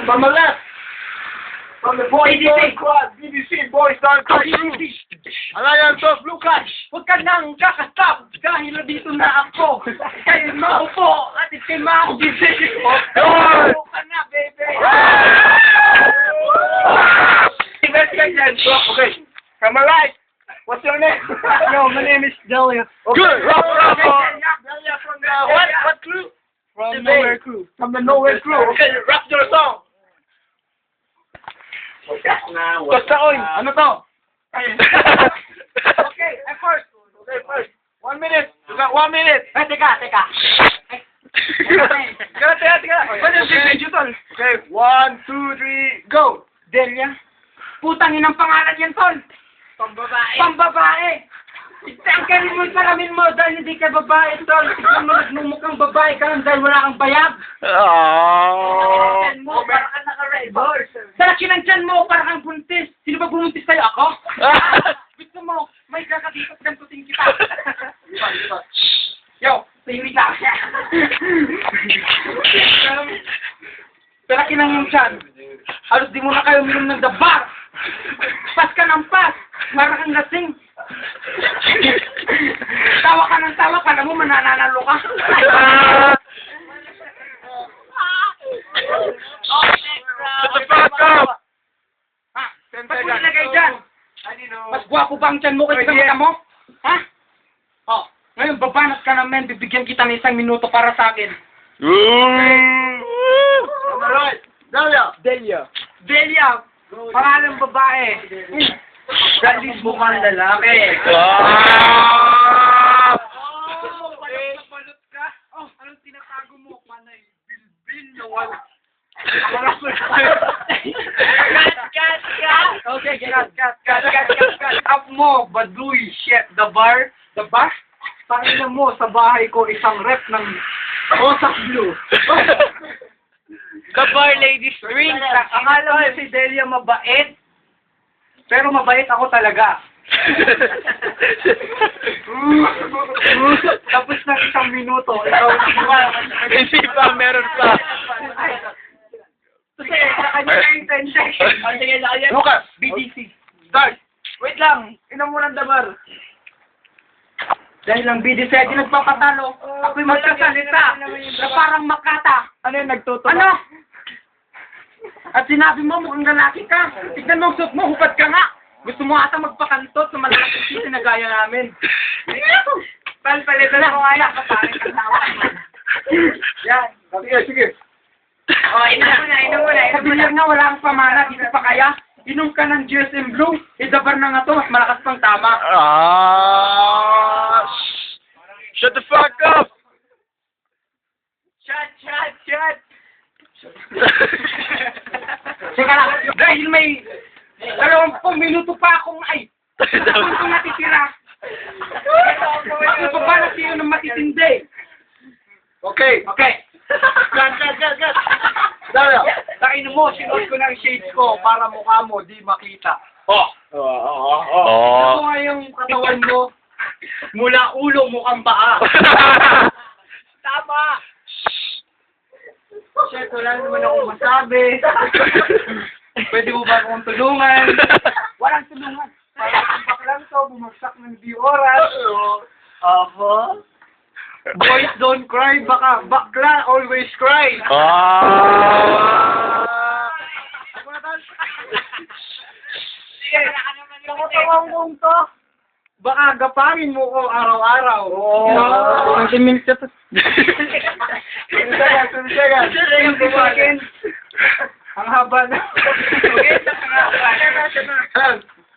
From the left. From the Boys Don't Squad, BBC Boys Don't Cry. Alliance of Lucas. Huwag ka nang kakastop dahil dito na ako. Kayo maupo at itimabibig mo. Maupo ka na, baby. Okay. From the right. What's your name? Yo, my name is Delia. Okay. Good. Delia from the what crew? From Nowhere Crew. From the Nowhere Crew. Okay, rap your song. Basta oy, ano to? Okay, at first. Okay, first. 1 minute. You got 1 minute. Teka. Teka. What is the video tol? Okay, 1, 2, 3, go. Delia. Putang inang pangalan yan, tol. Pambabae. Tanggalin mo yung salamin mo dahil hindi ka babae, tol. Tignan mo, nagmumukhang babae ka dahil wala kang bayag. Para ka naka-red horse. Sa laki ng tiyan mo, para kang buntis. Sino ba bumuntis sa'yo? Ako? Gusto mo, may kakadikot gantutin kita. Yo, tahimik lang. Sa laki ng yung tiyan, halos di mo na kayo uminom ng dabar. Pas ka ng pas. Para kang lasing. Tawa ka ng tawa, kala mo mananalo ka. Shut the fuck up! Ha? Ba't mo nilagay dyan? Mas gwapo ba ang tiyan mo kaysa mata mo? Ha? Oh, ngayon babanat ka naman, bibigyan kita ng 1 minuto para sa akin. Alright, Delia. Delia, pangalang babae. Galis mukhang lalaki. Balot ka? Oh, anong tinatago mo? Panay bilbil na wala. Okay, cut. Up mo, baduy, shit, the bar? Pangina mo, sa bahay ko, isang rep ng Osak Blue. The bar ladies drink. Akala mo si Delia mabait, pero mabait ako talaga. Tapos ng 1 minuto, ikaw Hindi pa, meron pa. Kasi sa kanya na yung 10 seconds. Sige, lakaya. Lucas, BDC. start. Wait lang, inom mo ng dabar. Dahil ang BDC ay di nagpapatalo, ako'y magsasalita na parang makata. Ano yung nagtutuwa? Ano? At sinabi mo, mukhang lalaki ka. Tignan mo, suot mo, hupad ka nga. Gusto mo ata magpakantot sa malaking sisi na gaya namin. Palpalitan mo nga yan, kaparin kang tawa. Yan. Sige. Oh, inom mo na. Sabi niya nga, wala kang pamana, di pa kaya. Inom ka ng GSM Blue, idabar na nga to, mas malakas pang tama. Shut the fuck up! Shut! Teka lang, dahil may 20 minuto pa akong kung natitira. Bakit pa ba na siya ng matitindi? Okay. Cut. Delia. Takin mo, sinuot ko ng shades ko para mukha mo di makita. Ano nga yung katawan mo? Mula ulo mukhang paa. Tama! Shit, wala naman akong masabi. Pwede mo ba akong tulungan? Walang tulungan. Parang baklang to, bumagsak ng di oras. Aba? Boys don't cry, baka bakla always cry. Sige, nakatawang mong to. Baka gaparin mo ko araw-araw. Ang timing siya to. Second. Ang haba na.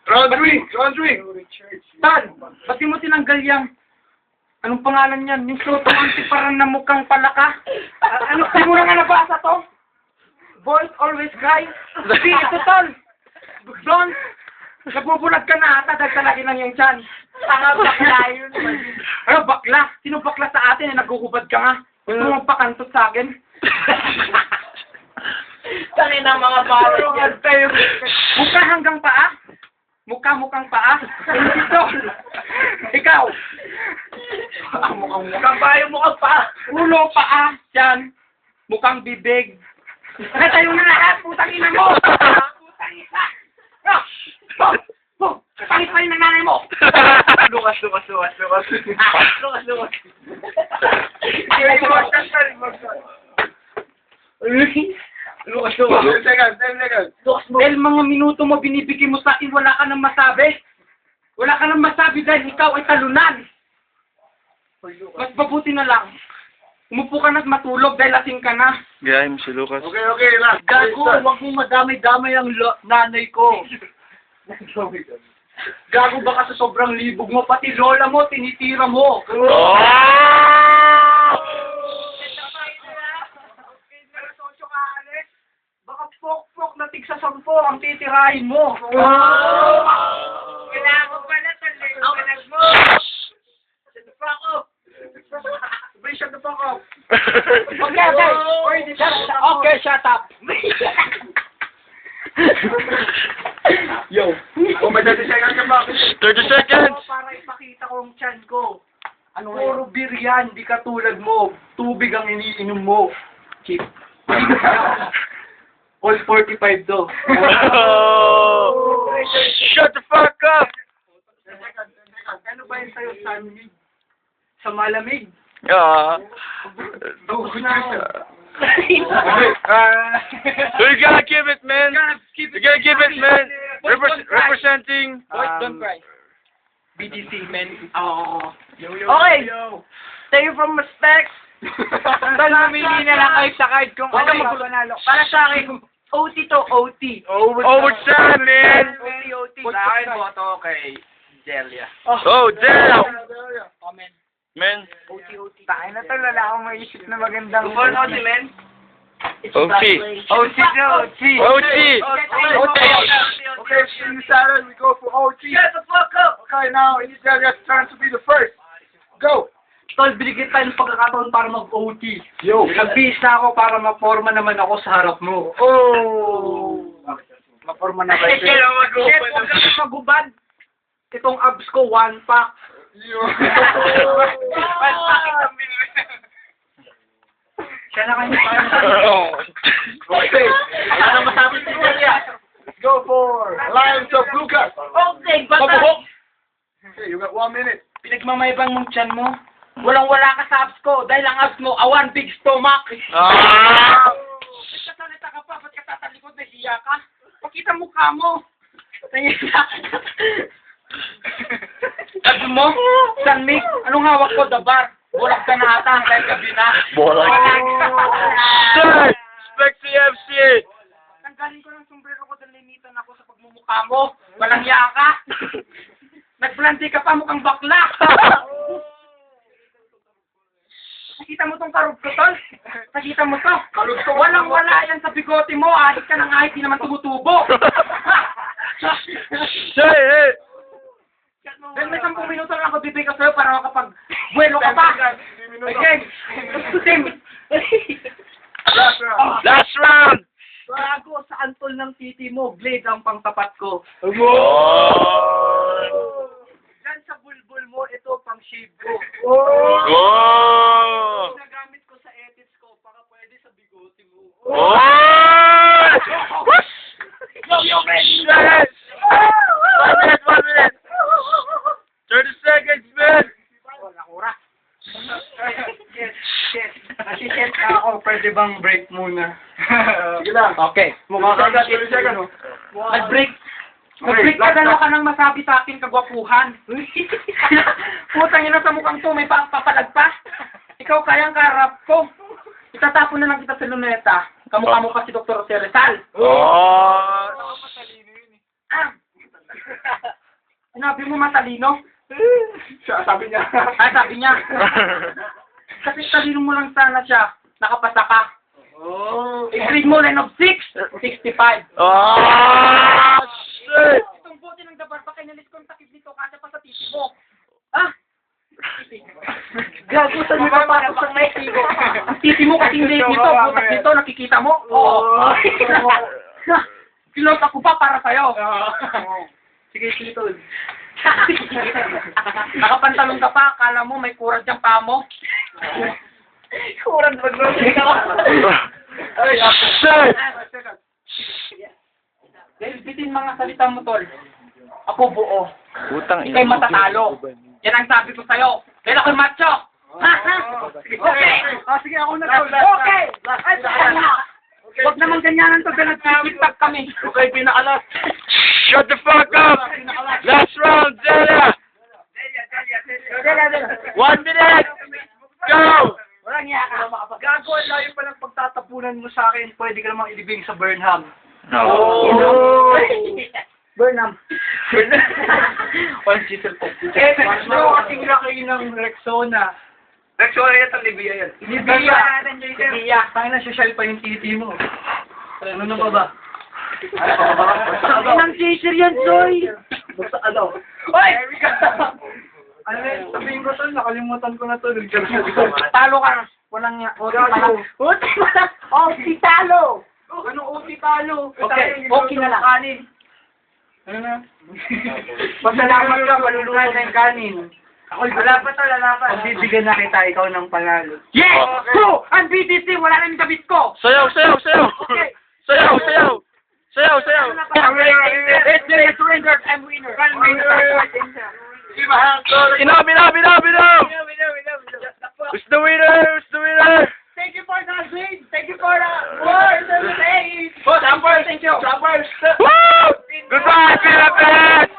Round three. Tan, ba't di mo tinanggal yan? Anong pangalan yan? Yung suot parang na mukhang palaka. Ano, di mo na nga nabasa to? Boys always cry. Hindi, ito tol. Don, nagbubulag ka na ata dahil talaki lang yung tiyan. Tanga, bakla yun. Ano, bakla? Sino bakla sa atin? Nagkukubad ka nga. Gusto mo magpakantot sa akin? Tangin ng mga bawal yan. Mukha hanggang paa? Mukhang paa? Hindi tol. Ikaw. Mukhang paa. Ulo, paa, yan. Mukhang bibig. Natayo na lahat, putang ina mo! Putang ina! Pangit pa rin ng nanay mo! Lukas. Lukas. 10 seconds. Dahil mga minuto mo binibigay mo sa akin, wala ka nang masabi. Wala ka nang masabi dahil ikaw ay talunan. Mas mabuti na lang. Umupo ka na at matulog dahil lasing ka na. Gayahin mo si Lucas. Okay, last. Gago, wag mong madamay-damay ang nanay ko. Gago, baka sa sobrang libog mo, pati lola mo, tinitira mo. Oh! Baka pok-pok na tig sa 10 ang titirahin mo. Kailangan ko pala talig mo. Shut the fuck up. Shut the fuck up. Okay, shut up. Yo. Oh, may 30 seconds ka pa. 30 seconds! Para ipakita ko ang tiyan ko. Puro beer yan, di katulad mo. Tubig ang iniinom mo. Chip. All 45 do. Shut the fuck up! Ano ba yun sa'yo, Sanmig? Sa malamig? Yeah. Dugos na. You gotta give it, man. You gotta give it, man. Representing. Boys, don't cry. BDC, man. Oo. Okay. Thank you from respect. Dahil mamili na lang kayo sa card kung ano magpanalo. Para sa akin, OT to OT. Overtime, man. OT. Sa akin, boto kay Delia. Oh, damn. Comment. Man. OT. Tayo na to, wala akong maisip na magandang... OT. OT. OT. Okay, see Saturday, we go for OT. Shut the fuck up! Okay, now it's Delia's turn to be the first. Go. Tol, binigyan tayo ng pagkakataon para mag-OT. Yo. Nagbihis na ako para ma-forma naman ako sa harap mo. Oh. Ma-forma na kayo. Chef, huwag ka na magubad. Itong abs ko, 1 pack. Yo. Siya na kayo parang Okay. Ano masabi si Delia? Let's go for Lions of Lucas. Okay, bata. Okay, you got 1 minute. Pinagmamaybang mong tiyan mo. Walang-wala ka sa abs ko dahil ang abs mo, awan, big stomach. Ah! Nagkasalita ka pa, ba't ka tatalikod na hiya ka? Pakita mukha mo. Tingin na. Sabi mo, Sanmig, anong hawak ko, dabar? Bulag ka na ata, dahil gabi na. Bulag. Sir! Spexy FC! Tanggalin ko ng sombrero ko dahil limitan ako sa pagmumukha mo. Walang hiya ka. Nagblandi ka pa, mukhang bakla. Nakita mo tong karug ko, tol? Nakita mo to? Walang-wala yan sa bigote mo. Ahit ka ng ahit, di naman tumutubo. Sir, hey! Dahil may 10 minuto lang ako bibigay sa'yo para makapag-buwelo ka pa. Again, team. Last round. Last round! Gago, sa antol ng titi mo, blade ang pangtapat ko. Oh! Yan sa bulbul mo, ito pang shave ko. Oh! Ginagamit ko sa edits ko, baka pwede sa bigote mo. Oh! Yo, man! Yes! 1 minute! 30 seconds, man! Wala kura. Yes. Kasi set na ako, pwede bang break muna? Sige lang. Okay. Mukha ka 30 seconds. Mag-break. Mag-break ka, dalawa ka nang masabi sa akin, kagwapuhan. Putang ina sa mukhang to, may papalag pa. Ikaw kayang karap ko. Itatapon na lang kita sa luneta. Kamukha mo pa si Dr. Jose Rizal. Oh! Ah! Sinabi mo matalino? Sabi niya. Ay, sabi niya. Kasi talino mo lang sana siya. Nakapasa ka. Oh. I-grade mo line of 6, 65. Oh! Shit! Itong bote ng dabar pa kinalis ko ang takip nito kasi pa sa titi mo. Ah! Gago sa mga para sa may tigo. Ang titi mo kasing late nito, butas nito, nakikita mo? Oo. Kilot ako pa para sa'yo. Sige, tito. Nakapantalon ka pa, akala mo may kurat yung pa mo. Kurang mag-roasting ako. Shit! Dahil bitin mga salita mo, tol. Ako buo. Putang Ika'y matatalo. Yan ang sabi ko sa'yo. Dahil ako'y macho. Ha? Okay. Sige, ako na to. Okay. Huwag naman ganyanan to. Dahil nagtitip kami. Okay, pinakalas. Shut the fuck up! Last round, Zella! 1 minute! Go! Walang iya ka. Gago, ang layo pa ng pagtatapunan mo sa akin. Pwede ka namang ilibing sa Burnham. No. Burnham. Walang chisel po. Eh, bro, kasing laki ng Rexona. Rexona yan, ang Libya yan. Libya. Tayo na, social pa yung titi mo. Ano na ba ba? Inang chaser yan, Joy. Basta ano? Hoy! Ano na yun? Sabihin ko to, nakalimutan ko na to. Talo ka. Walang nga. Gago. Oh, si talo. Anong OT talo? Okay, okay na lang. Kanin. Ano na? Pasalamat ka, maluluto na yung kanin. Lalapat na, lalapat. Pagbibigyan na kita, ikaw ng panalo. Yes! Okay. Go! Ang BTC, wala na yung dabit ko. Sayaw, sayaw, sayaw! Okay. Sayaw, sayaw! Sayaw, sayaw! Let's surrender. I'm winner. Enough, enough, enough, enough! Who's the winner? Who's the winner? Thank you for the win. Thank you for the word. Jumpers, thank you. Jumpers. Woo! Goodbye, Philippines!